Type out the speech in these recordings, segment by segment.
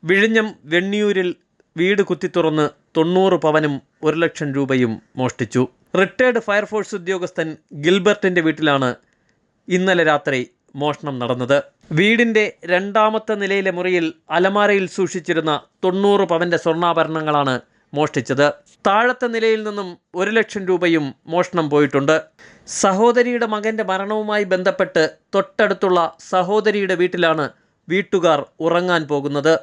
വിഴിഞ്ഞം വെണ്ണിയൂരിൽ വീട് കുത്തിത്തുറന്ന് 90 പവനും 1 ലക്ഷം രൂപയും മോഷ്ടിച്ചു. റിട്ടയർഡ് ഫയർഫോഴ്സ് ഉദ്യോഗസ്ഥൻ ഗിൽബർട്ടിൻ്റെ വീട്ടിലാണ് ഇന്നലെ രാത്രി മോഷണം നടന്നത്. വീടിൻ്റെ 2ാമത്തെ നിലയിലെ മുറിയിൽ അലമാരയിൽ സൂക്ഷിച്ചിരുന്ന 90 പവൻ്റെ സ്വർണ്ണാഭരണങ്ങളാണ് മോഷ്ടിച്ചത്. താഴത്തെ നിലയിൽ നിന്നും 1 ലക്ഷം രൂപയും മോഷണം പോയിട്ടുണ്ട്. സഹോദരിയുടെ മകൻ്റെ മരണവുമായി ബന്ധപ്പെട്ട് തൊട്ടടുത്തുള്ള സഹോദരിയുടെ വീട്ടിലാണ് വീട്ടുകാർ ഉറങ്ങാൻ പോകുന്നത്.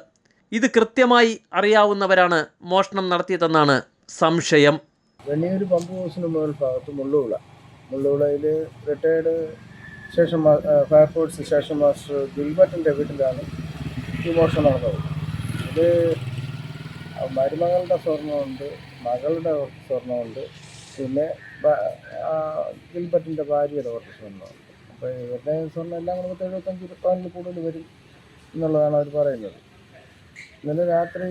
ഇത് കൃത്യമായി അറിയാവുന്നവരാണ് മോഷണം നടത്തിയതെന്നാണ് സംശയം. വെണ്ണിയൂർ പമ്പ് ഹൗസിന് മുകൾ ഭാഗത്ത് മുള്ളുവിളയിൽ റിട്ടയർഡ് ഫയർഫോഴ്സ് സ്റ്റേഷൻ മാസ്റ്റർ ഗിൽബർട്ടിൻ്റെ വീട്ടിലാണ് ഈ മോഷണം നടന്നത്. ഇത് മരുമകളുടെ സ്വർണ്ണമുണ്ട്, മകളുടെ സ്വർണ്ണമുണ്ട്, പിന്നെ ഗിൽബർട്ടിൻ്റെ ഭാര്യയുടെ കുറച്ച് സ്വർണ്ണമുണ്ട്. അപ്പോൾ ഇവരുടെ സ്വർണ്ണം എല്ലാം കൂടെ 75 പവനിൽ കൂടുതൽ വരും എന്നുള്ളതാണ് അവർ പറയുന്നത്. ഇന്നലെ രാത്രി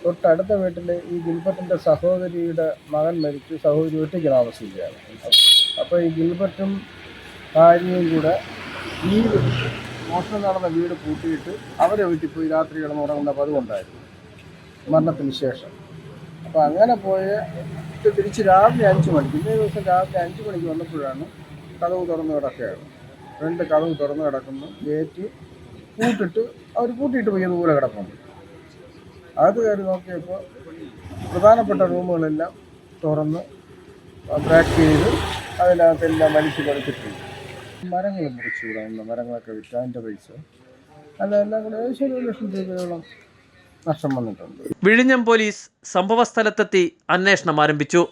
തൊട്ടടുത്ത വീട്ടിൽ ഈ ഗിൽബർട്ടിൻ്റെ സഹോദരിയുടെ മകൻ മരിച്ചു. സഹോദരി ഒറ്റയ്ക്ക് താമസിക്കുകയാണ്. അപ്പോൾ ഈ ഗിൽബർട്ടും ഭാര്യയും കൂടെ ഈ മോഷണം നടന്ന വീട് പൂട്ടിയിട്ട് അവരെ വീട്ടിൽ പോയി രാത്രി കിടന്നുറങ്ങുന്ന പതിവുണ്ടായിരുന്നു മരണത്തിന് ശേഷം. അപ്പോൾ അങ്ങനെ തിരിച്ച് രാവിലെ 5 മണിക്ക് ഇന്നേ ദിവസം രാവിലെ 5 മണിക്ക് വന്നപ്പോഴാണ് കതവ് തുറന്ന് കിടക്കുകയാണ്. 2 കതവ് തുറന്ന് കിടക്കുന്നു. ഗേറ്റ് അവർ പൂട്ടിയിട്ട് പോയി അതുപോലെ കിടക്കുന്നു. അത് കയറി നോക്കിയപ്പോൾ പ്രധാനപ്പെട്ട റൂമുകളെല്ലാം തുറന്ന് ബ്രേക്ക് ചെയ്ത് അതിനകത്തെല്ലാം വലിച്ചു കൊടുത്തിട്ടുണ്ട്. മരങ്ങൾ മുറിച്ചു വിടാനുള്ള മരങ്ങളൊക്കെ വിറ്റ് അതിൻ്റെ പൈസ അതെല്ലാം കൂടെ ഏകദേശം 1 ലക്ഷം രൂപയോളം നഷ്ടം വന്നിട്ടുണ്ട്. വിഴിഞ്ഞം പോലീസ് സംഭവസ്ഥലത്തെത്തി അന്വേഷണം ആരംഭിച്ചു.